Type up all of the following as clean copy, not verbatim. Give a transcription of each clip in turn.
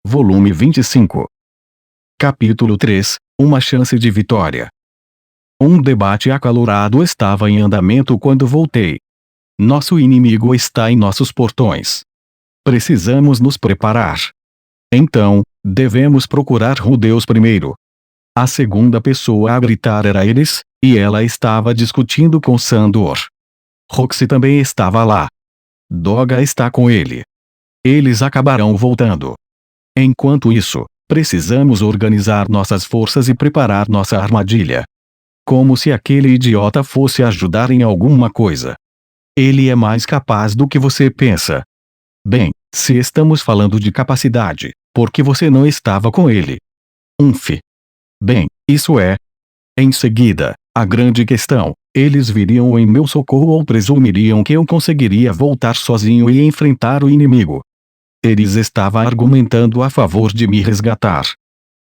Volume 25. Capítulo 3. Uma chance de vitória. Um debate acalorado estava em andamento quando voltei. Nosso inimigo está em nossos portões. Precisamos nos preparar. Então, devemos procurar Rudeus primeiro. A segunda pessoa a gritar era eles, e ela estava discutindo com Sandor. Roxy também estava lá. Doga está com ele. Eles acabarão voltando. Enquanto isso, precisamos organizar nossas forças e preparar nossa armadilha. Como se aquele idiota fosse ajudar em alguma coisa. Ele é mais capaz do que você pensa. Bem, se estamos falando de capacidade, por que você não estava com ele? Bem, isso é. Em seguida, a grande questão, eles viriam em meu socorro ou presumiriam que eu conseguiria voltar sozinho e enfrentar o inimigo. Eles estavam argumentando a favor de me resgatar.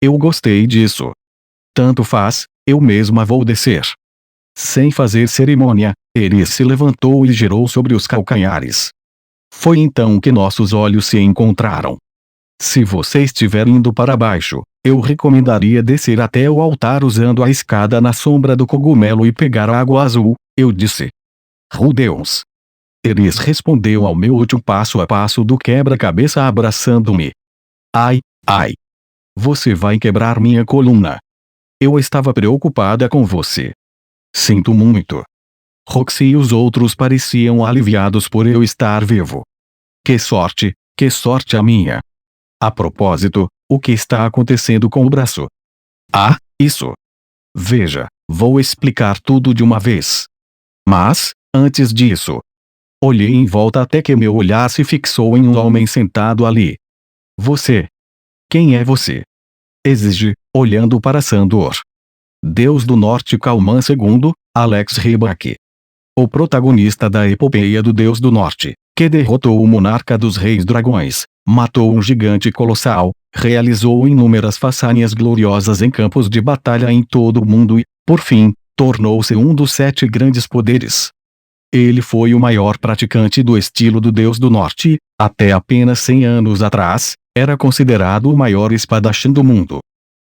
Eu gostei disso. Tanto faz, eu mesma vou descer. Sem fazer cerimônia, Eris se levantou e girou sobre os calcanhares. Foi então que nossos olhos se encontraram. Se você estiver indo para baixo, eu recomendaria descer até o altar usando a escada na sombra do cogumelo e pegar a água azul, eu disse. Rudeus. Eris respondeu ao meu último passo a passo do quebra-cabeça abraçando-me. Ai, ai. Você vai quebrar minha coluna. Eu estava preocupada com você. Sinto muito. Roxy e os outros pareciam aliviados por eu estar vivo. Que sorte a minha. A propósito, o que está acontecendo com o braço? Ah, isso. Veja, vou explicar tudo de uma vez. Mas, antes disso, olhei em volta até que meu olhar se fixou em um homem sentado ali. Você. Quem é você? Exige, olhando para Sandor. Deus do Norte Calman II, Alex Rybak. O protagonista da epopeia do Deus do Norte, que derrotou o monarca dos Reis Dragões, matou um gigante colossal, realizou inúmeras façanhas gloriosas em campos de batalha em todo o mundo e, por fim, tornou-se um dos 7 grandes poderes. Ele foi o maior praticante do estilo do Deus do Norte e, até apenas 100 anos atrás, era considerado o maior espadachim do mundo.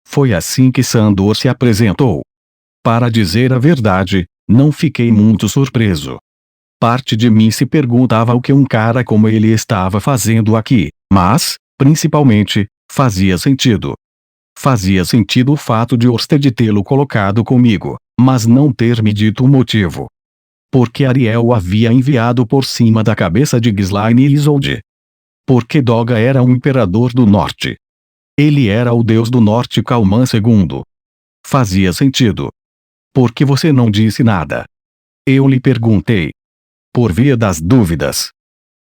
Foi assim que Sandor se apresentou. Para dizer a verdade, não fiquei muito surpreso. Parte de mim se perguntava o que um cara como ele estava fazendo aqui, mas, principalmente, fazia sentido. Fazia sentido o fato de Orsted tê-lo colocado comigo, mas não ter me dito o motivo. Porque Ariel o havia enviado por cima da cabeça de Ghislaine e Isolde. Porque Doga era um imperador do norte. Ele era o Deus do Norte Calman II. Fazia sentido. Por que você não disse nada? Eu lhe perguntei. Por via das dúvidas.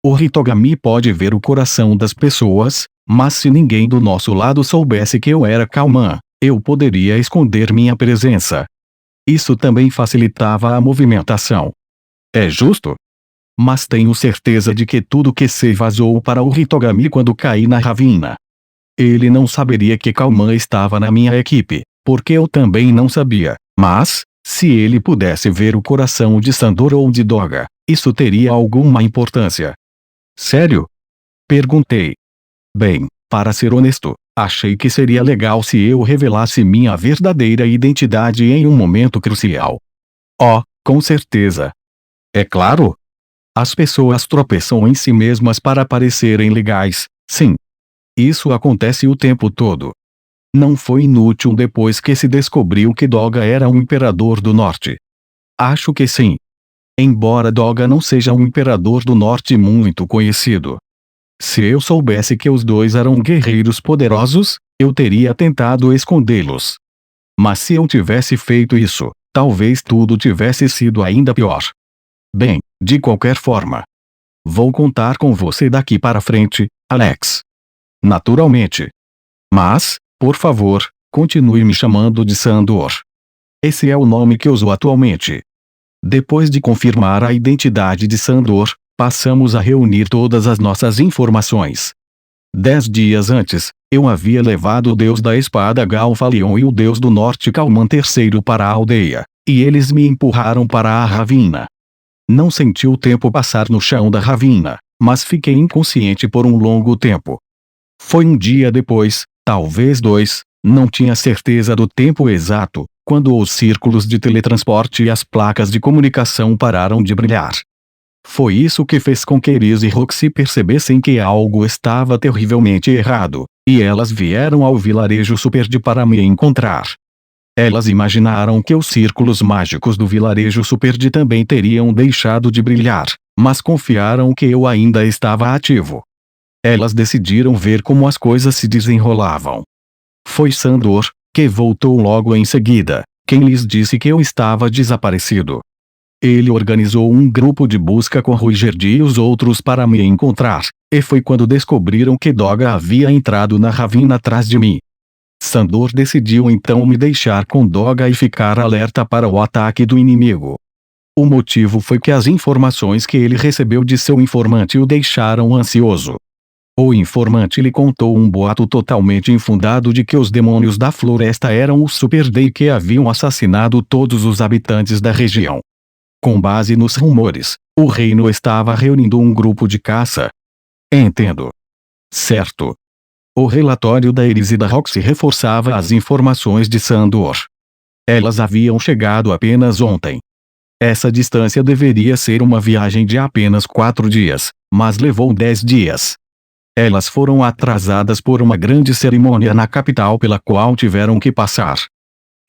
O Hitogami pode ver o coração das pessoas, mas se ninguém do nosso lado soubesse que eu era Calman, eu poderia esconder minha presença. Isso também facilitava a movimentação. É justo? Mas tenho certeza de que tudo que se vazou para o Hitogami quando caí na ravina. Ele não saberia que Calman estava na minha equipe, porque eu também não sabia, mas, se ele pudesse ver o coração de Sandor ou de Doga, isso teria alguma importância. Sério? Perguntei. Bem, para ser honesto, achei que seria legal se eu revelasse minha verdadeira identidade em um momento crucial. Oh, com certeza. É claro? As pessoas tropeçam em si mesmas para parecerem legais, sim. Isso acontece o tempo todo. Não foi inútil depois que se descobriu que Doga era um imperador do norte. Acho que sim. Embora Doga não seja um imperador do norte muito conhecido. Se eu soubesse que os dois eram guerreiros poderosos, eu teria tentado escondê-los. Mas se eu tivesse feito isso, talvez tudo tivesse sido ainda pior. Bem, de qualquer forma. Vou contar com você daqui para frente, Alex. Naturalmente. Mas, por favor, continue me chamando de Sandor. Esse é o nome que uso atualmente. Depois de confirmar a identidade de Sandor, passamos a reunir todas as nossas informações. 10 dias antes, eu havia levado o Deus da Espada Galfalion e o Deus do Norte Calman III para a aldeia, e eles me empurraram para a ravina. Não senti o tempo passar no chão da ravina, mas fiquei inconsciente por um longo tempo. Foi um dia depois, talvez 2, não tinha certeza do tempo exato, quando os círculos de teletransporte e as placas de comunicação pararam de brilhar. Foi isso que fez com que Eris e Roxy percebessem que algo estava terrivelmente errado, e elas vieram ao vilarejo Superde para me encontrar. Elas imaginaram que os círculos mágicos do vilarejo Superde também teriam deixado de brilhar, mas confiaram que eu ainda estava ativo. Elas decidiram ver como as coisas se desenrolavam. Foi Sandor, que voltou logo em seguida, quem lhes disse que eu estava desaparecido. Ele organizou um grupo de busca com Ruigerd e os outros para me encontrar, e foi quando descobriram que Doga havia entrado na ravina atrás de mim. Sandor decidiu então me deixar com Doga e ficar alerta para o ataque do inimigo. O motivo foi que as informações que ele recebeu de seu informante o deixaram ansioso. O informante lhe contou um boato totalmente infundado de que os demônios da floresta eram os Superde e que haviam assassinado todos os habitantes da região. Com base nos rumores, o reino estava reunindo um grupo de caça. Entendo. Certo. O relatório da Eris e da Roxy reforçava as informações de Sandor. Elas haviam chegado apenas ontem. Essa distância deveria ser uma viagem de apenas 4 dias, mas levou 10 dias. Elas foram atrasadas por uma grande cerimônia na capital pela qual tiveram que passar.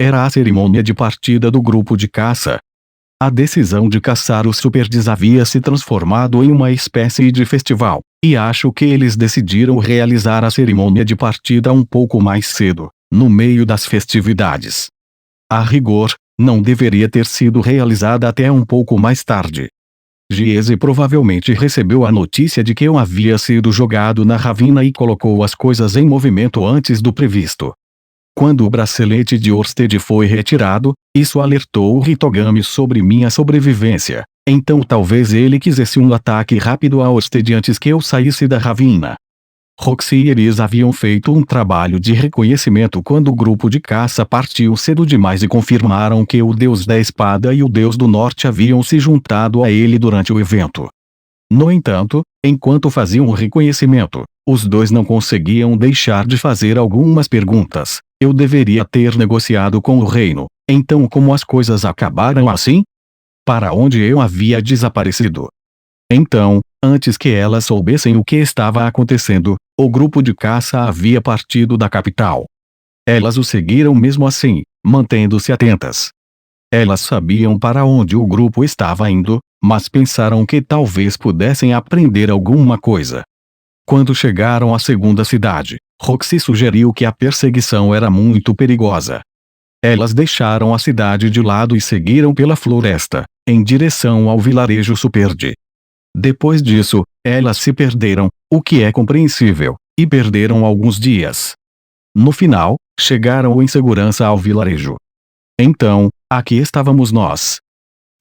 Era a cerimônia de partida do grupo de caça. A decisão de caçar os Superdes havia se transformado em uma espécie de festival, e acho que eles decidiram realizar a cerimônia de partida um pouco mais cedo, no meio das festividades. A rigor, não deveria ter sido realizada até um pouco mais tarde. Giese provavelmente recebeu a notícia de que eu havia sido jogado na ravina e colocou as coisas em movimento antes do previsto. Quando o bracelete de Orsted foi retirado, isso alertou o Hitogami sobre minha sobrevivência, então talvez ele quisesse um ataque rápido a Orsted antes que eu saísse da ravina. Roxy e Eris haviam feito um trabalho de reconhecimento quando o grupo de caça partiu cedo demais e confirmaram que o Deus da Espada e o Deus do Norte haviam se juntado a ele durante o evento. No entanto, enquanto faziam o reconhecimento, os dois não conseguiam deixar de fazer algumas perguntas. Eu deveria ter negociado com o reino, então como as coisas acabaram assim? Para onde eu havia desaparecido? Então, antes que elas soubessem o que estava acontecendo, o grupo de caça havia partido da capital. Elas o seguiram mesmo assim, mantendo-se atentas. Elas sabiam para onde o grupo estava indo, mas pensaram que talvez pudessem aprender alguma coisa. Quando chegaram à segunda cidade, Roxy sugeriu que a perseguição era muito perigosa. Elas deixaram a cidade de lado e seguiram pela floresta, em direção ao vilarejo Superde. Depois disso, elas se perderam, o que é compreensível, e perderam alguns dias. No final, chegaram em segurança ao vilarejo. Então, aqui estávamos nós.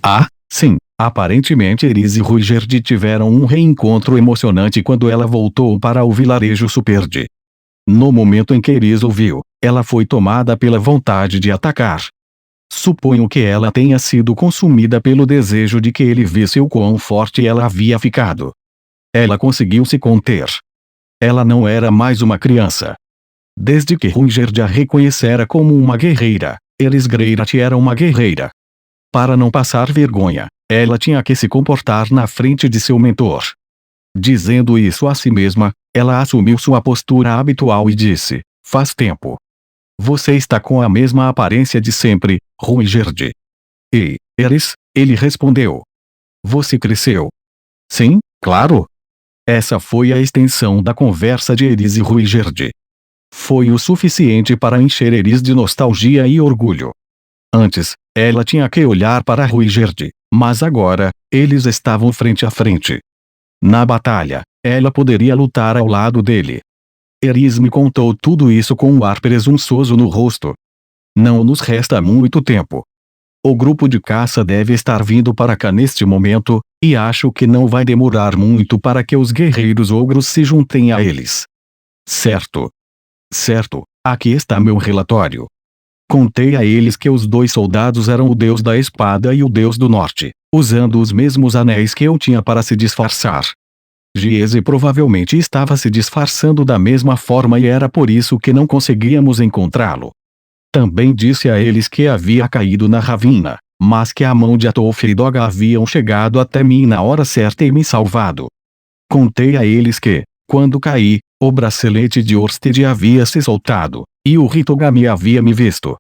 Ah, sim, aparentemente Eris e Ruigerd tiveram um reencontro emocionante quando ela voltou para o vilarejo Superde. No momento em que Eris ouviu, ela foi tomada pela vontade de atacar. Suponho que ela tenha sido consumida pelo desejo de que ele visse o quão forte ela havia ficado. Ela conseguiu se conter. Ela não era mais uma criança. Desde que Ruigerd a reconhecera como uma guerreira, Eris Greirat era uma guerreira. Para não passar vergonha, ela tinha que se comportar na frente de seu mentor. Dizendo isso a si mesma, ela assumiu sua postura habitual e disse: "Faz tempo. Você está com a mesma aparência de sempre, Ruigerd." "E, Eris?" ele respondeu. "Você cresceu." "Sim, claro." Essa foi a extensão da conversa de Eris e Ruigerd. Foi o suficiente para encher Eris de nostalgia e orgulho. Antes, ela tinha que olhar para Ruigerd, mas agora, eles estavam frente a frente. Na batalha, ela poderia lutar ao lado dele. Eris me contou tudo isso com um ar presunçoso no rosto. Não nos resta muito tempo. O grupo de caça deve estar vindo para cá neste momento, e acho que não vai demorar muito para que os guerreiros ogros se juntem a eles. Certo. Certo, aqui está meu relatório. Contei a eles que os 2 soldados eram o Deus da Espada e o Deus do Norte, usando os mesmos anéis que eu tinha para se disfarçar. Giese provavelmente estava se disfarçando da mesma forma e era por isso que não conseguíamos encontrá-lo. Também disse a eles que havia caído na ravina, mas que a mão de Atolf e Doga haviam chegado até mim na hora certa e me salvado. Contei a eles que, quando caí, o bracelete de Orsted havia se soltado, e o Hitogami havia me visto.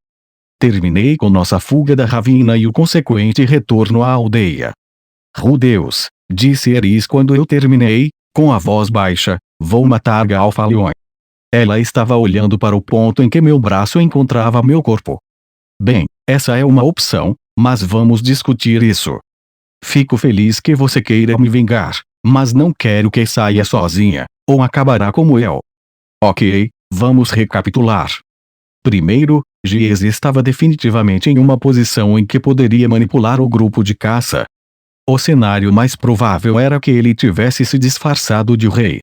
Terminei com nossa fuga da ravina e o consequente retorno à aldeia. Deus, disse Eris quando eu terminei, com a voz baixa, vou matar Galfalion. Ela estava olhando para o ponto em que meu braço encontrava meu corpo. Bem, essa é uma opção, mas vamos discutir isso. Fico feliz que você queira me vingar, mas não quero que saia sozinha, ou acabará como eu. Ok, vamos recapitular. Primeiro, Giese estava definitivamente em uma posição em que poderia manipular o grupo de caça. O cenário mais provável era que ele tivesse se disfarçado de rei.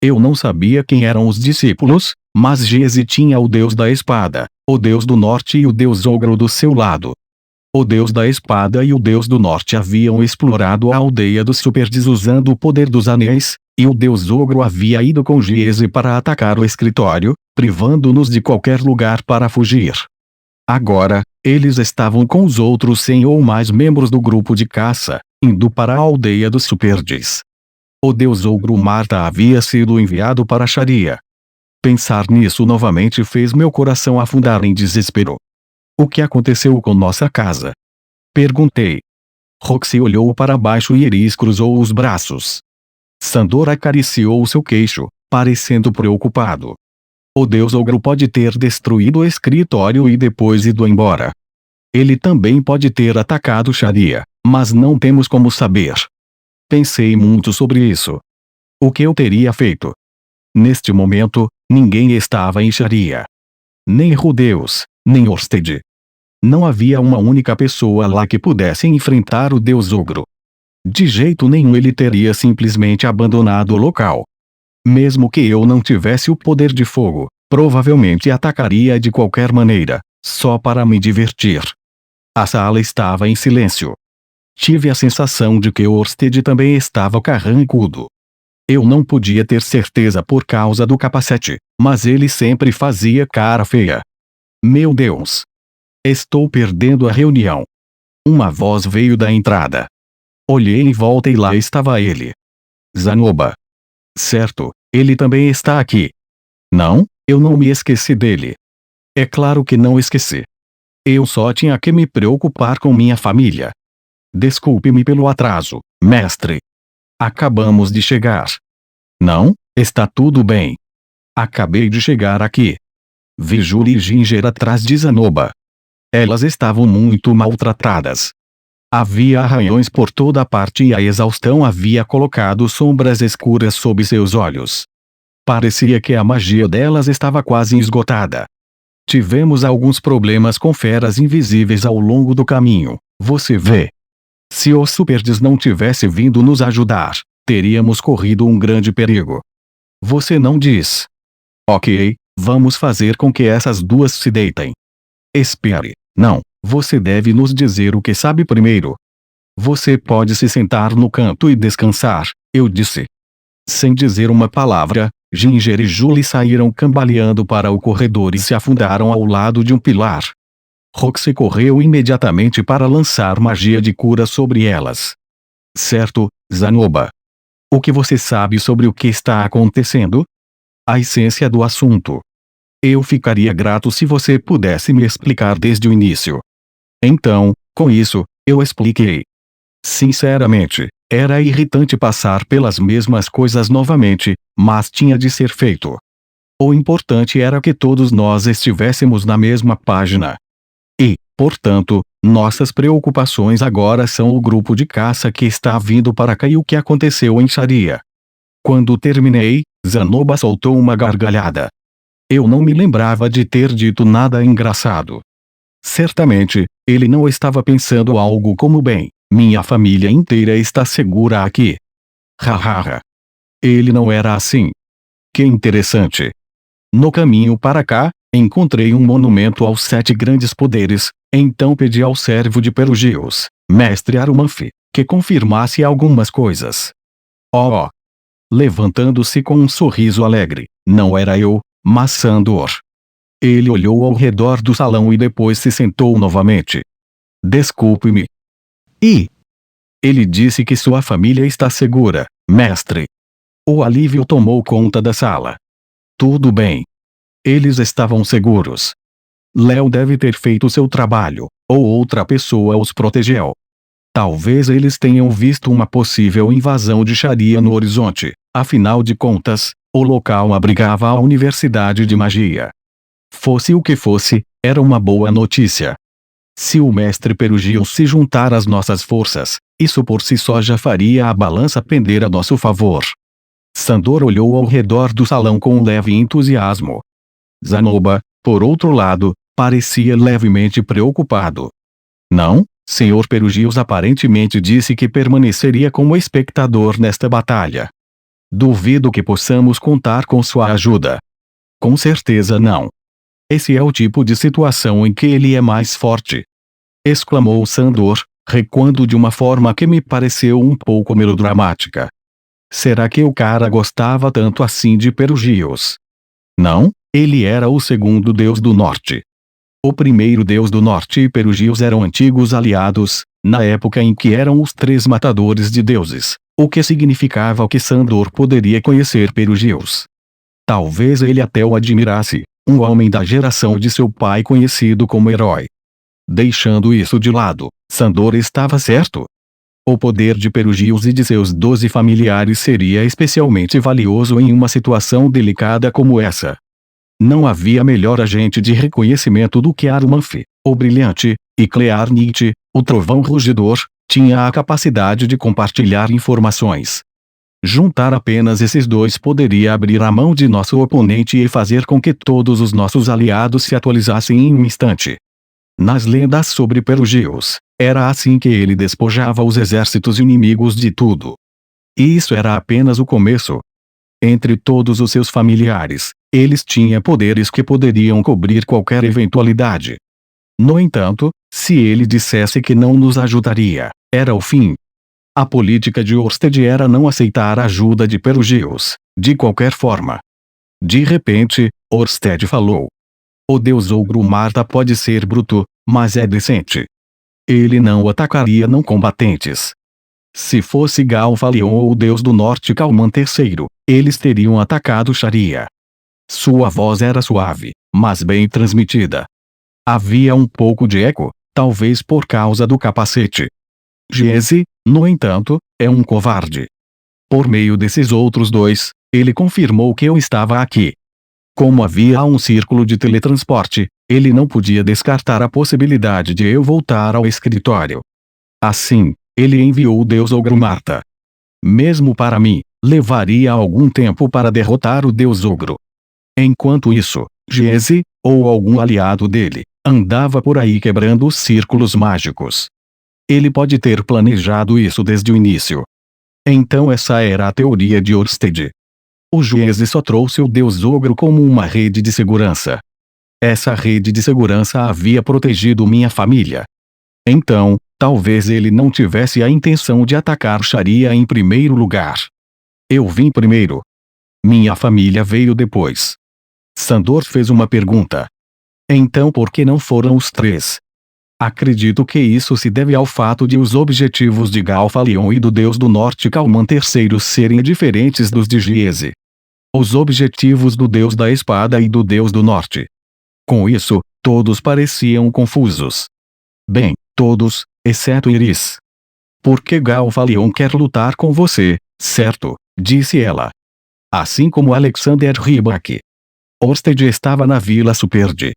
Eu não sabia quem eram os discípulos, mas Giese tinha o deus da espada, o deus do norte e o deus ogro do seu lado. O deus da espada e o deus do norte haviam explorado a aldeia dos Superdis usando o poder dos anéis, e o deus ogro havia ido com Giese para atacar o escritório, privando-nos de qualquer lugar para fugir. Agora, eles estavam com os outros 100 ou mais membros do grupo de caça, indo para a aldeia dos Superdis. O deus ogro Marta havia sido enviado para Sharia. Pensar nisso novamente fez meu coração afundar em desespero. O que aconteceu com nossa casa? Perguntei. Roxy olhou para baixo e Eris cruzou os braços. Sandor acariciou seu queixo, parecendo preocupado. O deus ogro pode ter destruído o escritório e depois ido embora. Ele também pode ter atacado Sharia, mas não temos como saber. Pensei muito sobre isso. O que eu teria feito? Neste momento, ninguém estava em Sharia. Nem Rudeus, nem Orsted. Não havia uma única pessoa lá que pudesse enfrentar o deus ogro. De jeito nenhum ele teria simplesmente abandonado o local. Mesmo que eu não tivesse o poder de fogo, provavelmente atacaria de qualquer maneira, só para me divertir. A sala estava em silêncio. Tive a sensação de que Orsted também estava carrancudo. Eu não podia ter certeza por causa do capacete, mas ele sempre fazia cara feia. Meu Deus! Estou perdendo a reunião. Uma voz veio da entrada. Olhei em volta e lá estava ele. Zanoba. Certo, ele também está aqui. Não, eu não me esqueci dele. É claro que não esqueci. Eu só tinha que me preocupar com minha família. Desculpe-me pelo atraso, mestre. Acabamos de chegar. Não, está tudo bem. Acabei de chegar aqui. Vi Julie e Ginger atrás de Zanoba. Elas estavam muito maltratadas. Havia arranhões por toda parte e a exaustão havia colocado sombras escuras sob seus olhos. Parecia que a magia delas estava quase esgotada. Tivemos alguns problemas com feras invisíveis ao longo do caminho, você vê. Se os Superdis não tivesse vindo nos ajudar, teríamos corrido um grande perigo. Você não diz. Ok, vamos fazer com que essas duas se deitem. Espere, não, você deve nos dizer o que sabe primeiro. Você pode se sentar no canto e descansar, eu disse. Sem dizer uma palavra, Ginger e Julie saíram cambaleando para o corredor e se afundaram ao lado de um pilar. Roxy correu imediatamente para lançar magia de cura sobre elas. Certo, Zanoba. O que você sabe sobre o que está acontecendo? A essência do assunto. Eu ficaria grato se você pudesse me explicar desde o início. Então, com isso, eu expliquei. Sinceramente, era irritante passar pelas mesmas coisas novamente, mas tinha de ser feito. O importante era que todos nós estivéssemos na mesma página. E, portanto, nossas preocupações agora são o grupo de caça que está vindo para cá e o que aconteceu em Sharia. Quando terminei, Zanoba soltou uma gargalhada. Eu não me lembrava de ter dito nada engraçado. Certamente, ele não estava pensando algo como bem, minha família inteira está segura aqui. Hahaha. Ele não era assim. Que interessante. No caminho para cá, encontrei um monumento aos 7 grandes poderes, então pedi ao servo de Perugios, mestre Arumanfi, que confirmasse algumas coisas. Oh! levantando-se com um sorriso alegre. Não era eu, mas Sandor. Ele olhou ao redor do salão e depois se sentou novamente. Desculpe-me. E? Ele disse que sua família está segura, mestre. O alívio tomou conta da sala. Tudo bem. Eles estavam seguros. Léo deve ter feito seu trabalho, ou outra pessoa os protegeu. Talvez eles tenham visto uma possível invasão de Sharia no horizonte. Afinal de contas, o local abrigava a Universidade de Magia. Fosse o que fosse, era uma boa notícia. Se o mestre Perugius se juntar às nossas forças, isso por si só já faria a balança pender a nosso favor. Sandor olhou ao redor do salão com um leve entusiasmo. Zanoba, por outro lado, parecia levemente preocupado. Não, Sr. Perugius aparentemente disse que permaneceria como espectador nesta batalha. Duvido que possamos contar com sua ajuda. Com certeza não. Esse é o tipo de situação em que ele é mais forte. Exclamou Sandor, recuando de uma forma que me pareceu um pouco melodramática. Será que o cara gostava tanto assim de Perugius? Não, ele era o segundo deus do norte. O primeiro deus do norte e Perugius eram antigos aliados, na época em que eram os três matadores de deuses, o que significava que Sandor poderia conhecer Perugius. Talvez ele até o admirasse, um homem da geração de seu pai conhecido como herói. Deixando isso de lado, Sandor estava certo. O poder de Perugius e de seus 12 familiares seria especialmente valioso em uma situação delicada como essa. Não havia melhor agente de reconhecimento do que Armanf, o brilhante, e Clearnit, o trovão rugidor, tinha a capacidade de compartilhar informações. Juntar apenas esses dois poderia abrir a mão de nosso oponente e fazer com que todos os nossos aliados se atualizassem em um instante. Nas lendas sobre Perugius, era assim que ele despojava os exércitos inimigos de tudo. E isso era apenas o começo. Entre todos os seus familiares, eles tinham poderes que poderiam cobrir qualquer eventualidade. No entanto, se ele dissesse que não nos ajudaria, era o fim. A política de Orsted era não aceitar a ajuda de Perugius, de qualquer forma. De repente, Orsted falou. O deus ogro Marta pode ser bruto, mas é decente. Ele não atacaria não combatentes. Se fosse Galfalion ou o deus do norte Kalman III, eles teriam atacado Sharia. Sua voz era suave, mas bem transmitida. Havia um pouco de eco, talvez por causa do capacete. Jesse, no entanto, é um covarde. Por meio desses outros dois, ele confirmou que eu estava aqui. Como havia um círculo de teletransporte, ele não podia descartar a possibilidade de eu voltar ao escritório. Assim, ele enviou o deus ogro Marta. Mesmo para mim, levaria algum tempo para derrotar o deus ogro. Enquanto isso, Jesse, ou algum aliado dele, andava por aí quebrando os círculos mágicos. Ele pode ter planejado isso desde o início. Então essa era a teoria de Orsted. O Jesse só trouxe o deus ogro como uma rede de segurança. Essa rede de segurança havia protegido minha família. Então, talvez ele não tivesse a intenção de atacar Sharia em primeiro lugar. Eu vim primeiro. Minha família veio depois. Sandor fez uma pergunta. Então por que não foram os três? Acredito que isso se deve ao fato de os objetivos de Galfalion e do deus do norte Kalman III serem diferentes dos de Jesse. Os objetivos do deus da espada e do deus do norte. Com isso, todos pareciam confusos. Bem, todos, exceto Iris. Porque Galfalion quer lutar com você, certo? Disse ela. Assim como Alexander Rybak. Orsted estava na Vila Superde.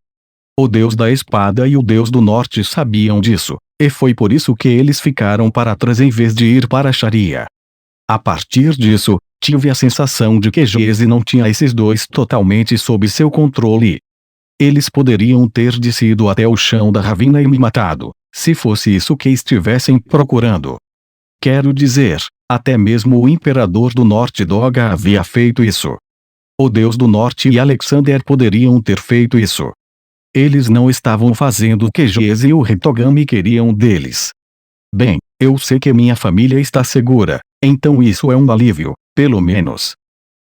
O deus da espada e o deus do norte sabiam disso, e foi por isso que eles ficaram para trás em vez de ir para Sharia. A partir disso, tive a sensação de que Jesse não tinha esses dois totalmente sob seu controle. Eles poderiam ter descido até o chão da ravina e me matado, se fosse isso que estivessem procurando. Quero dizer, até mesmo o imperador do norte Doga havia feito isso. O deus do norte e Alexander poderiam ter feito isso. Eles não estavam fazendo o que Jesse e o Hitogami queriam deles. Bem, eu sei que minha família está segura, então isso é um alívio, Pelo menos.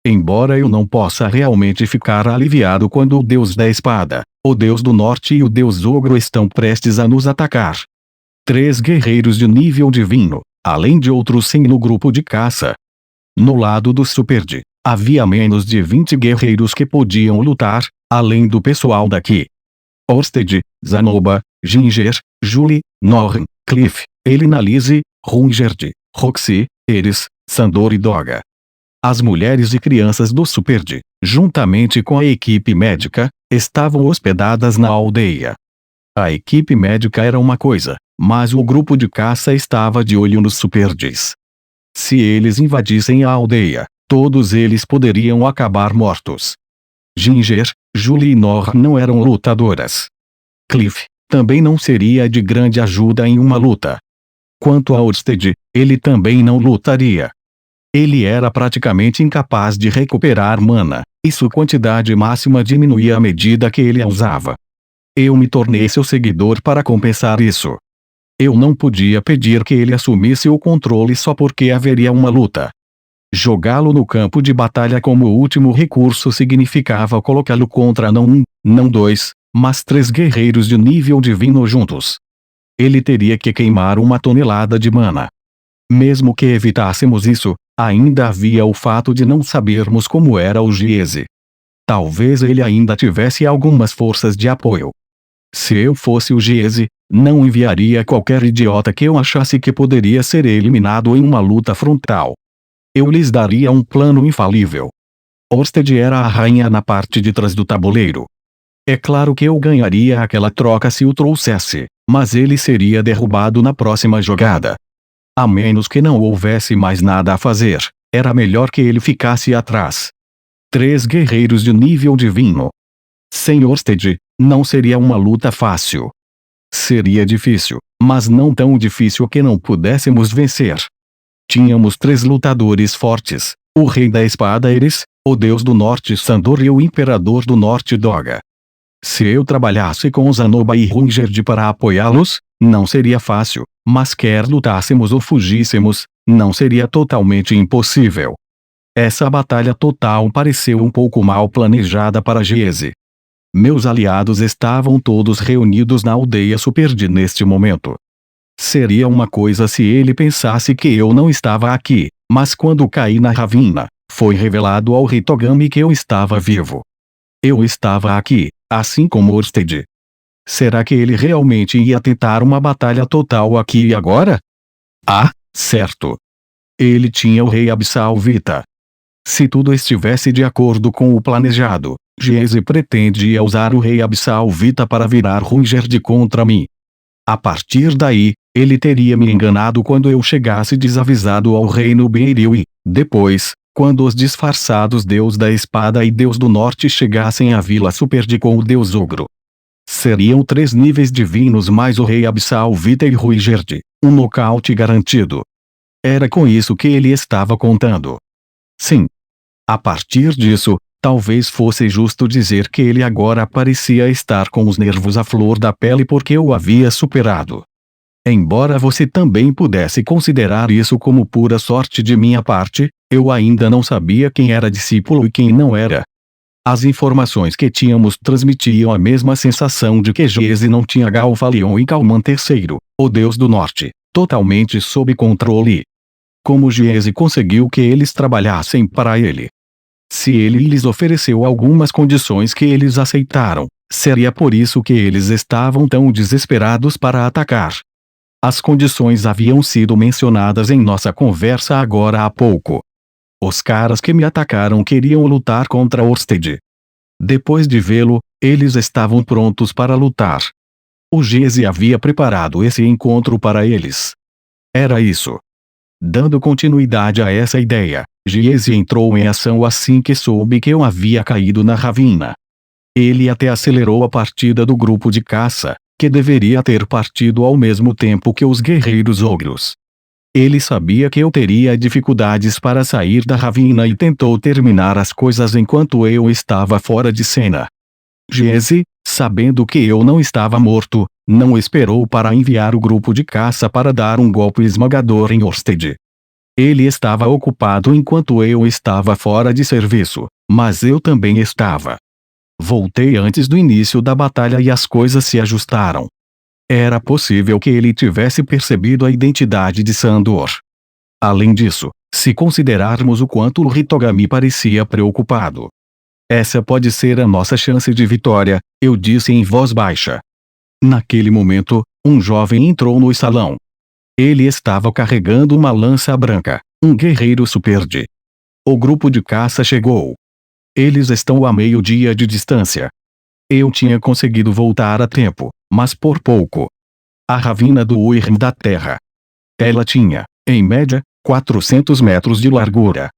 Embora eu não possa realmente ficar aliviado quando o Deus da Espada, o Deus do Norte e o Deus Ogro estão prestes a nos atacar. 3 guerreiros de nível divino, além de outros 100 no grupo de caça. No lado do Superd, havia menos de 20 guerreiros que podiam lutar, além do pessoal daqui. Orsted, Zanoba, Ginger, Julie, Norn, Cliff, Elinalise, Rungerd, Roxy, Eris, Sandor e Doga. As mulheres e crianças do Superd, juntamente com a equipe médica, estavam hospedadas na aldeia. A equipe médica era uma coisa, mas o grupo de caça estava de olho nos Superds. Se eles invadissem a aldeia, todos eles poderiam acabar mortos. Ginger, Julie e Nor não eram lutadoras. Cliff também não seria de grande ajuda em uma luta. Quanto a Orsted, ele também não lutaria. Ele era praticamente incapaz de recuperar mana, e sua quantidade máxima diminuía à medida que ele a usava. Eu me tornei seu seguidor para compensar isso. Eu não podia pedir que ele assumisse o controle só porque haveria uma luta. Jogá-lo no campo de batalha como último recurso significava colocá-lo contra não um, não 2, mas 3 guerreiros de nível divino juntos. Ele teria que queimar 1 tonelada de mana. Mesmo que evitássemos isso, ainda havia o fato de não sabermos como era o Giese. Talvez ele ainda tivesse algumas forças de apoio. Se eu fosse o Giese, não enviaria qualquer idiota que eu achasse que poderia ser eliminado em uma luta frontal. Eu lhes daria um plano infalível. Orsted era a rainha na parte de trás do tabuleiro. É claro que eu ganharia aquela troca se o trouxesse, mas ele seria derrubado na próxima jogada. A menos que não houvesse mais nada a fazer, era melhor que ele ficasse atrás. 3 guerreiros de nível divino. Sem Orsted, não seria uma luta fácil. Seria difícil, mas não tão difícil que não pudéssemos vencer. Tínhamos 3 lutadores fortes, o Rei da Espada Eris, o Deus do Norte Sandor e o Imperador do Norte Doga. Se eu trabalhasse com Zanoba e Rungerd para apoiá-los, não seria fácil, mas quer lutássemos ou fugíssemos, não seria totalmente impossível. Essa batalha total pareceu um pouco mal planejada para Giese. Meus aliados estavam todos reunidos na aldeia Superd neste momento. Seria uma coisa se ele pensasse que eu não estava aqui, mas quando caí na ravina, foi revelado ao rei Togami que eu estava vivo. Eu estava aqui, assim como Orsted. Será que ele realmente ia tentar uma batalha total aqui e agora? Ah, certo. Ele tinha o rei Abissal Vita. Se tudo estivesse de acordo com o planejado, Giese pretendia usar o rei Abissal Vita para virar Rungerd contra mim. A partir daí, ele teria me enganado quando eu chegasse desavisado ao reino Beiril e, depois, quando os disfarçados Deus da Espada e Deus do Norte chegassem à Vila Superd com o Deus Ogro. Seriam 3 níveis divinos mais o rei Abissal Vita e Rungerd, um nocaute garantido. Era com isso que ele estava contando. Sim. A partir disso, talvez fosse justo dizer que ele agora parecia estar com os nervos à flor da pele porque o havia superado. Embora você também pudesse considerar isso como pura sorte de minha parte, eu ainda não sabia quem era discípulo e quem não era. As informações que tínhamos transmitiam a mesma sensação de que Giese não tinha Galfalion e Calman III, o Deus do Norte, totalmente sob controle. Como Giese conseguiu que eles trabalhassem para ele? Se ele lhes ofereceu algumas condições que eles aceitaram, seria por isso que eles estavam tão desesperados para atacar. As condições haviam sido mencionadas em nossa conversa agora há pouco. Os caras que me atacaram queriam lutar contra Orsted. Depois de vê-lo, eles estavam prontos para lutar. O Giese havia preparado esse encontro para eles. Era isso. Dando continuidade a essa ideia, Giese entrou em ação assim que soube que eu havia caído na ravina. Ele até acelerou a partida do grupo de caça, que deveria ter partido ao mesmo tempo que os guerreiros ogros. Ele sabia que eu teria dificuldades para sair da ravina e tentou terminar as coisas enquanto eu estava fora de cena. Giese, sabendo que eu não estava morto, não esperou para enviar o grupo de caça para dar um golpe esmagador em Orsted. Ele estava ocupado enquanto eu estava fora de serviço, mas eu também estava. Voltei antes do início da batalha e as coisas se ajustaram. Era possível que ele tivesse percebido a identidade de Sandor. Além disso, se considerarmos o quanto o Hitogami parecia preocupado. Essa pode ser a nossa chance de vitória, eu disse em voz baixa. Naquele momento, um jovem entrou no salão. Ele estava carregando uma lança branca, um guerreiro super-D. O grupo de caça chegou. Eles estão a meio-dia de distância. Eu tinha conseguido voltar a tempo, mas por pouco. A ravina do Wyrm da Terra. Ela tinha, em média, 400 metros de largura.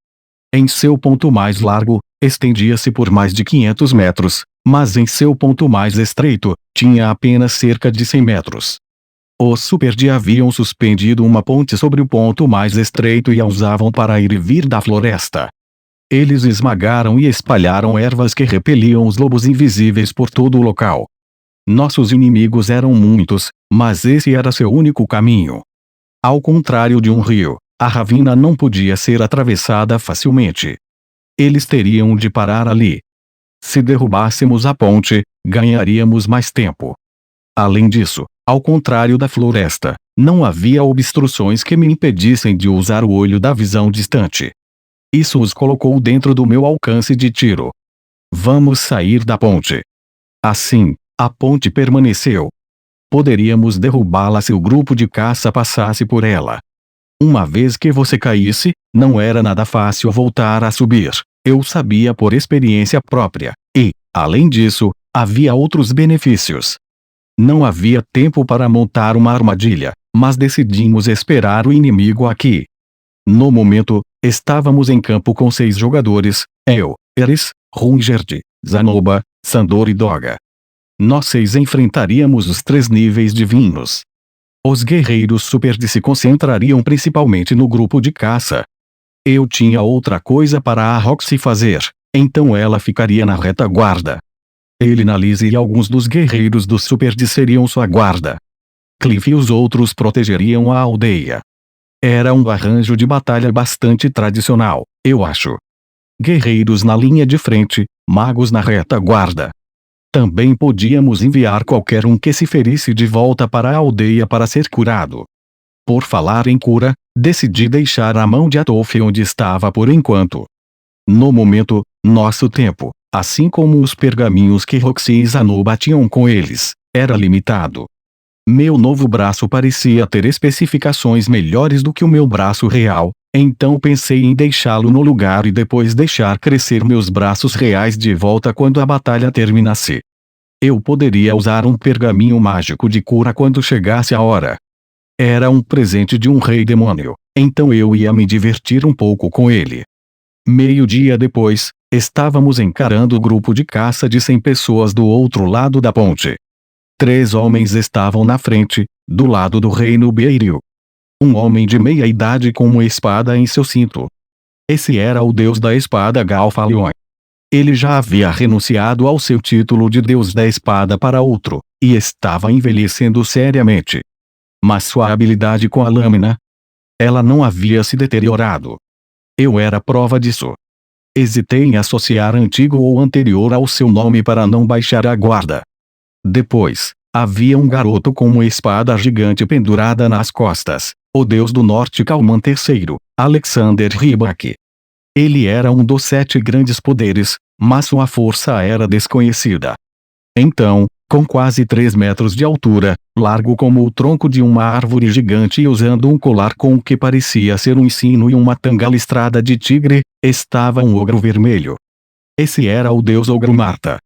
Em seu ponto mais largo, estendia-se por mais de 500 metros, mas em seu ponto mais estreito, tinha apenas cerca de 100 metros. Os super-D haviam suspendido uma ponte sobre o ponto mais estreito e a usavam para ir e vir da floresta. Eles esmagaram e espalharam ervas que repeliam os lobos invisíveis por todo o local. Nossos inimigos eram muitos, mas esse era seu único caminho. Ao contrário de um rio, a ravina não podia ser atravessada facilmente. Eles teriam de parar ali. Se derrubássemos a ponte, ganharíamos mais tempo. Além disso, ao contrário da floresta, não havia obstruções que me impedissem de usar o olho da visão distante. Isso os colocou dentro do meu alcance de tiro. Vamos sair da ponte. Assim, a ponte permaneceu. Poderíamos derrubá-la se o grupo de caça passasse por ela. Uma vez que você caísse, não era nada fácil voltar a subir. Eu sabia por experiência própria. E, além disso, havia outros benefícios. Não havia tempo para montar uma armadilha, mas decidimos esperar o inimigo aqui. No momento, estávamos em campo com 6 jogadores, eu, Eris, Rungerd, Zanoba, Sandor e Doga. Nós 6 enfrentaríamos os 3 níveis divinos. Os guerreiros super-D se concentrariam principalmente no grupo de caça. Eu tinha outra coisa para a Roxy fazer, então ela ficaria na retaguarda. Ele na Lise e alguns dos guerreiros do super-D seriam sua guarda. Cliff e os outros protegeriam a aldeia. Era um arranjo de batalha bastante tradicional, eu acho. Guerreiros na linha de frente, magos na retaguarda. Também podíamos enviar qualquer um que se ferisse de volta para a aldeia para ser curado. Por falar em cura, decidi deixar a mão de Atolf onde estava por enquanto. No momento, nosso tempo, assim como os pergaminhos que Roxy e Zanoba tinham com eles, era limitado. Meu novo braço parecia ter especificações melhores do que o meu braço real, então pensei em deixá-lo no lugar e depois deixar crescer meus braços reais de volta quando a batalha terminasse. Eu poderia usar um pergaminho mágico de cura quando chegasse a hora. Era um presente de um rei demônio, então eu ia me divertir um pouco com ele. Meio-dia depois, estávamos encarando o grupo de caça de 100 pessoas do outro lado da ponte. 3 homens estavam na frente, do lado do reino Beiril. Um homem de meia idade com uma espada em seu cinto. Esse era o deus da espada Galfalion. Ele já havia renunciado ao seu título de deus da espada para outro, e estava envelhecendo seriamente. Mas sua habilidade com a lâmina, ela não havia se deteriorado. Eu era prova disso. Hesitei em associar antigo ou anterior ao seu nome para não baixar a guarda. Depois, havia um garoto com uma espada gigante pendurada nas costas, o deus do norte Kalman III, Alexander Rybak. Ele era um dos 7 grandes poderes, mas sua força era desconhecida. Então, com quase 3 metros de altura, largo como o tronco de uma árvore gigante e usando um colar com o que parecia ser um sino e uma tanga listrada de tigre, estava um ogro vermelho. Esse era o deus Ogro-Marta.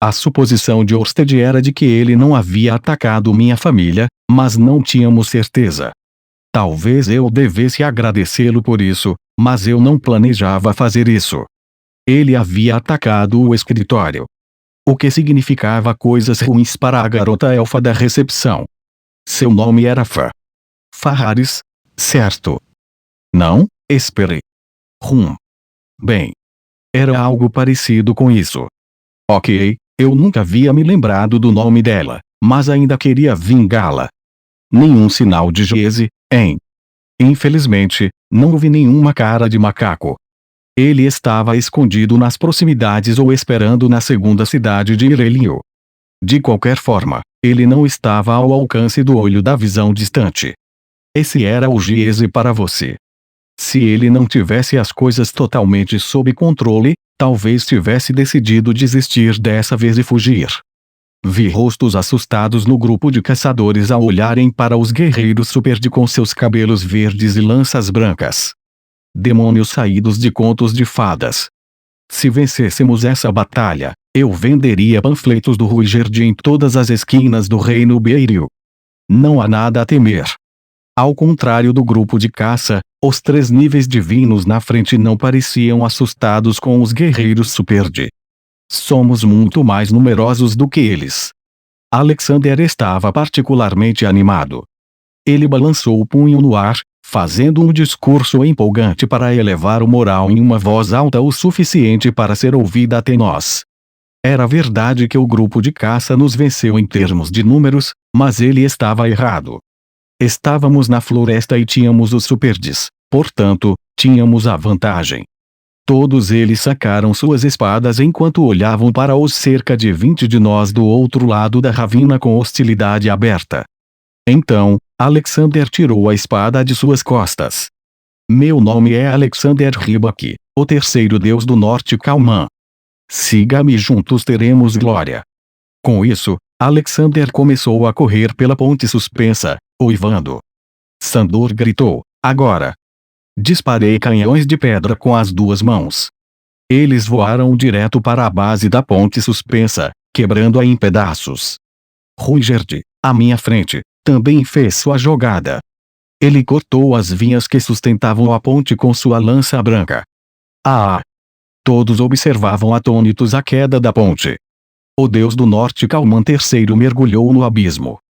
A suposição de Orsted era de que ele não havia atacado minha família, mas não tínhamos certeza. Talvez eu devesse agradecê-lo por isso, mas eu não planejava fazer isso. Ele havia atacado o escritório. O que significava coisas ruins para a garota elfa da recepção. Seu nome era Faharis, certo? Não, esperei. Bem. Era algo parecido com isso. Ok, eu nunca havia me lembrado do nome dela, mas ainda queria vingá-la. Nenhum sinal de Jeze, hein? Infelizmente, não vi nenhuma cara de macaco. Ele estava escondido nas proximidades ou esperando na segunda cidade de Irelio. De qualquer forma, ele não estava ao alcance do olho da visão distante. Esse era o Giese para você. Se ele não tivesse as coisas totalmente sob controle, talvez tivesse decidido desistir dessa vez e fugir. Vi rostos assustados no grupo de caçadores a olharem para os guerreiros Super-D com seus cabelos verdes e lanças brancas. Demônios saídos de contos de fadas. Se vencêssemos essa batalha, eu venderia panfletos do Ruigerd em todas as esquinas do reino Beiril. Não há nada a temer. Ao contrário do grupo de caça, os 3 níveis divinos na frente não pareciam assustados com os guerreiros Super-D. Somos muito mais numerosos do que eles. Alexander estava particularmente animado. Ele balançou o punho no ar, fazendo um discurso empolgante para elevar o moral em uma voz alta o suficiente para ser ouvida até nós. Era verdade que o grupo de caça nos venceu em termos de números, mas ele estava errado. Estávamos na floresta e tínhamos os Super-Ds, portanto, tínhamos a vantagem. Todos eles sacaram suas espadas enquanto olhavam para os cerca de 20 de nós do outro lado da ravina com hostilidade aberta. Então, Alexander tirou a espada de suas costas. Meu nome é Alexander Rybak, o terceiro deus do norte Kalman. Siga-me, juntos teremos glória. Com isso, Alexander começou a correr pela ponte suspensa, uivando. Sandor gritou, agora. Disparei canhões de pedra com as 2 mãos. Eles voaram direto para a base da ponte suspensa, quebrando-a em pedaços. Ruigerd, à minha frente, também fez sua jogada. Ele cortou as vinhas que sustentavam a ponte com sua lança branca. Ah! Todos observavam atônitos a queda da ponte. O deus do norte Kalman III mergulhou no abismo.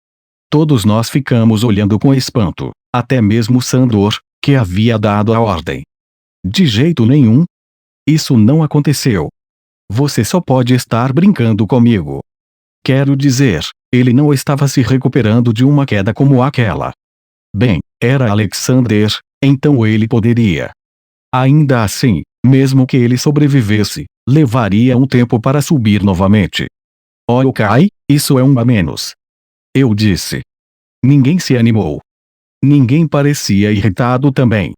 Todos nós ficamos olhando com espanto, até mesmo Sandor, que havia dado a ordem. De jeito nenhum. Isso não aconteceu. Você só pode estar brincando comigo. Quero dizer, ele não estava se recuperando de uma queda como aquela. Bem, era Alexander, então ele poderia. Ainda assim, mesmo que ele sobrevivesse, levaria um tempo para subir novamente. Ok, isso é um a menos. Eu disse. Ninguém se animou. Ninguém parecia irritado também.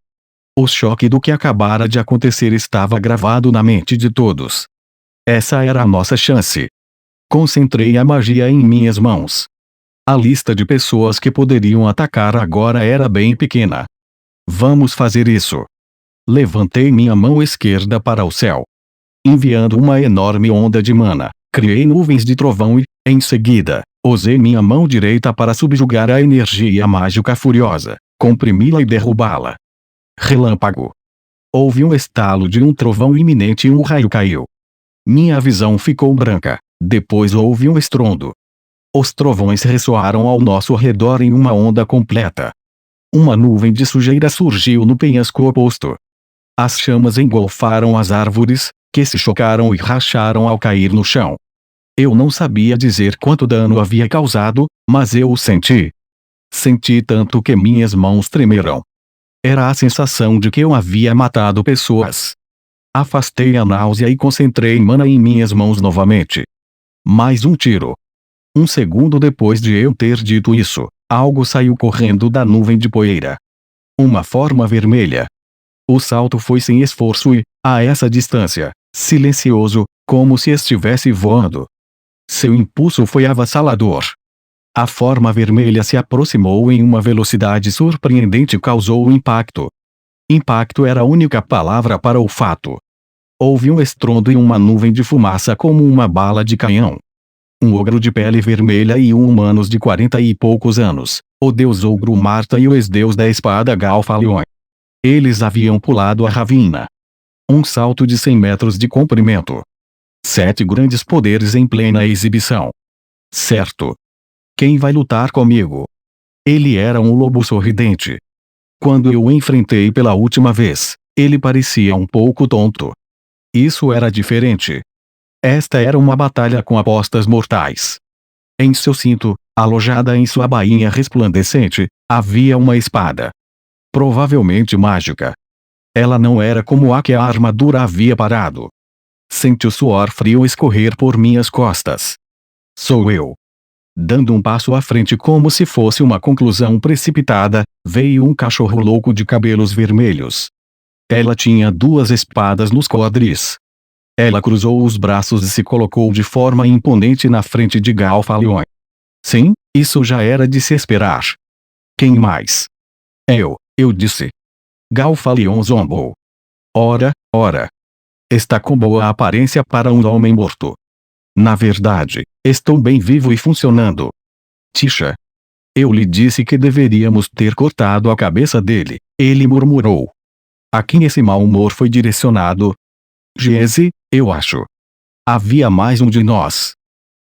O choque do que acabara de acontecer estava gravado na mente de todos. Essa era a nossa chance. Concentrei a magia em minhas mãos. A lista de pessoas que poderiam atacar agora era bem pequena. Vamos fazer isso. Levantei minha mão esquerda para o céu. Enviando uma enorme onda de mana, criei nuvens de trovão e, em seguida, usei minha mão direita para subjugar a energia mágica furiosa, comprimi-la e derrubá-la. Relâmpago. Houve um estalo de um trovão iminente e um raio caiu. Minha visão ficou branca, depois houve um estrondo. Os trovões ressoaram ao nosso redor em uma onda completa. Uma nuvem de sujeira surgiu no penhasco oposto. As chamas engolfaram as árvores, que se chocaram e racharam ao cair no chão. Eu não sabia dizer quanto dano havia causado, mas eu o senti. Senti tanto que minhas mãos tremeram. Era a sensação de que eu havia matado pessoas. Afastei a náusea e concentrei mana em minhas mãos novamente. Mais um tiro. Um segundo depois de eu ter dito isso, algo saiu correndo da nuvem de poeira. Uma forma vermelha. O salto foi sem esforço e, a essa distância, silencioso, como se estivesse voando. Seu impulso foi avassalador. A forma vermelha se aproximou em uma velocidade surpreendente e causou um impacto. Impacto era a única palavra para o fato. Houve um estrondo e uma nuvem de fumaça como uma bala de canhão. Um ogro de pele vermelha e um humanos de 40 e poucos anos, o deus ogro Marta e o ex-deus da espada Galfalion. Eles haviam pulado a ravina. Um salto de 100 metros de comprimento. 7 grandes poderes em plena exibição. Certo. Quem vai lutar comigo? Ele era um lobo sorridente. Quando eu o enfrentei pela última vez, ele parecia um pouco tonto. Isso era diferente. Esta era uma batalha com apostas mortais. Em seu cinto, alojada em sua bainha resplandecente, havia uma espada. provavelmente mágica. Ela não era como a que a armadura havia parado. Senti o suor frio escorrer por minhas costas. Sou eu. Dando um passo à frente como se fosse uma conclusão precipitada, veio um cachorro louco de cabelos vermelhos. Ela tinha 2 espadas nos quadris. Ela cruzou os braços e se colocou de forma imponente na frente de Galfalion. Sim, isso já era de se esperar. Quem mais? Eu disse. Galfalion zombou. Ora. Está com boa aparência para um homem morto. Na verdade, estou bem vivo e funcionando. Tisha. Eu lhe disse que deveríamos ter cortado a cabeça dele, ele murmurou. A quem esse mau humor foi direcionado? Giese, eu acho. Havia mais um de nós.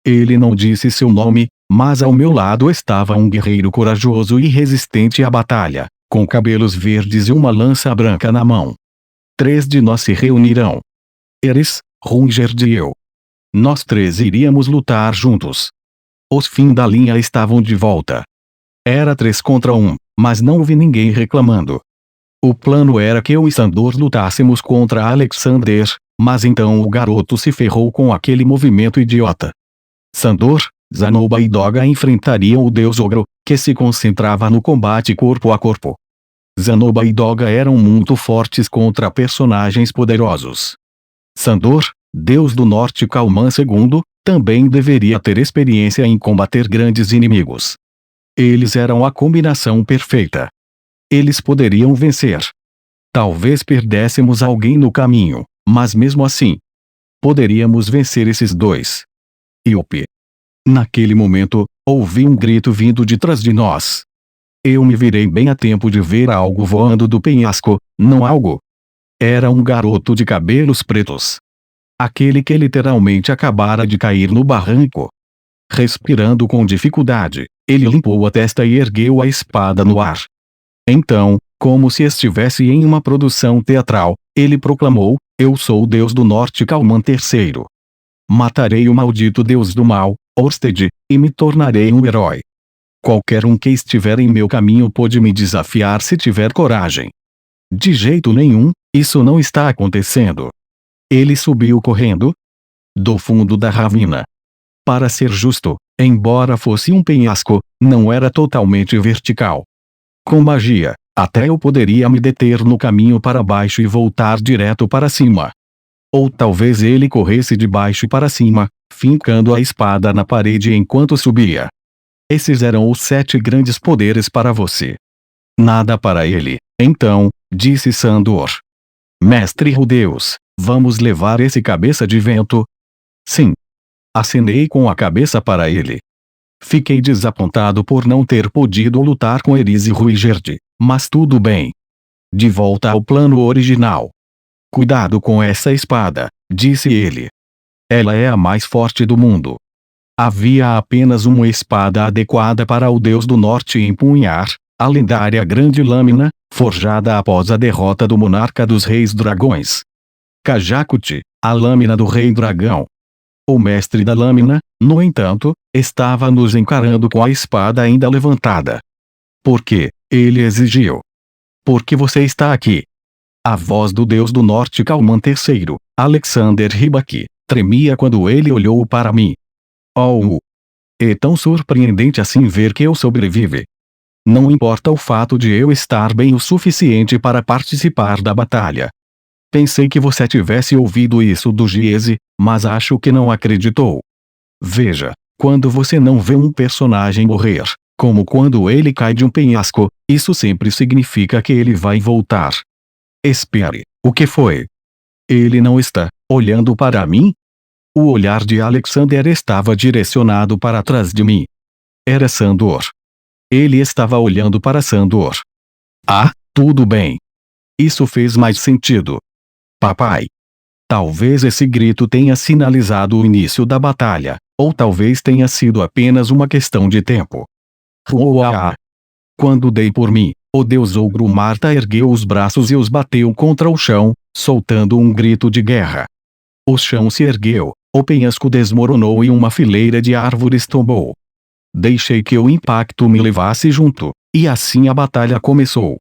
Ele não disse seu nome, mas ao meu lado estava um guerreiro corajoso e resistente à batalha, com cabelos verdes e uma lança branca na mão. 3 de nós se reunirão. Eris, Rungerd e eu. Nós 3 iríamos lutar juntos. Os fim da linha estavam de volta. Era 3 contra 1, mas não ouvi ninguém reclamando. O plano era que eu e Sandor lutássemos contra Alexander, mas então o garoto se ferrou com aquele movimento idiota. Sandor, Zanoba e Doga enfrentariam o deus ogro, que se concentrava no combate corpo a corpo. Zanoba e Doga eram muito fortes contra personagens poderosos. Sandor, deus do norte Kalman II, também deveria ter experiência em combater grandes inimigos. Eles eram a combinação perfeita. Eles poderiam vencer. Talvez perdêssemos alguém no caminho, mas mesmo assim, poderíamos vencer esses 2. Iope. Naquele momento, ouvi um grito vindo de trás de nós. Eu me virei bem a tempo de ver algo voando do penhasco, não algo. Era um garoto de cabelos pretos. Aquele que literalmente acabara de cair no barranco. Respirando com dificuldade, ele limpou a testa e ergueu a espada no ar. Então, como se estivesse em uma produção teatral, ele proclamou: Eu sou o deus do norte Kalman III. Matarei o maldito deus do mal, Orsted, e me tornarei um herói. Qualquer um que estiver em meu caminho pode me desafiar se tiver coragem. De jeito nenhum, isso não está acontecendo. Ele subiu correndo do fundo da ravina. Para ser justo, embora fosse um penhasco, não era totalmente vertical. Com magia, até eu poderia me deter no caminho para baixo e voltar direto para cima. Ou talvez ele corresse de baixo para cima, fincando a espada na parede enquanto subia. Esses eram os 7 grandes poderes para você. Nada para ele. Então, disse Sandor. Mestre Rudeus, vamos levar esse cabeça de vento? Sim. Acenei com a cabeça para ele. Fiquei desapontado por não ter podido lutar com Eris e Ruigerd, mas tudo bem. De volta ao plano original. Cuidado com essa espada, disse ele. Ela é a mais forte do mundo. Havia apenas uma espada adequada para o deus do norte empunhar, a lendária grande lâmina, forjada após a derrota do monarca dos reis dragões. Kajakut, a lâmina do rei dragão. O mestre da lâmina, no entanto, estava nos encarando com a espada ainda levantada. Por quê? Ele exigiu. Por que você está aqui? A voz do deus do norte Kalman III, Alexander Rybak, tremia quando ele olhou para mim. Oh! É tão surpreendente assim ver que eu sobrevive. Não importa o fato de eu estar bem o suficiente para participar da batalha. Pensei que você tivesse ouvido isso do Giese, mas acho que não acreditou. Veja, quando você não vê um personagem morrer, como quando ele cai de um penhasco, isso sempre significa que ele vai voltar. Espere, o que foi? Ele não está olhando para mim? O olhar de Alexander estava direcionado para trás de mim. Era Sandor. Ele estava olhando para Sandor. Ah, tudo bem. Isso fez mais sentido. Papai. Talvez esse grito tenha sinalizado o início da batalha, ou talvez tenha sido apenas uma questão de tempo. Uau! Quando dei por mim, o deus ogro Marta ergueu os braços e os bateu contra o chão, soltando um grito de guerra. O chão se ergueu, o penhasco desmoronou e uma fileira de árvores tombou. Deixei que o impacto me levasse junto, e assim a batalha começou.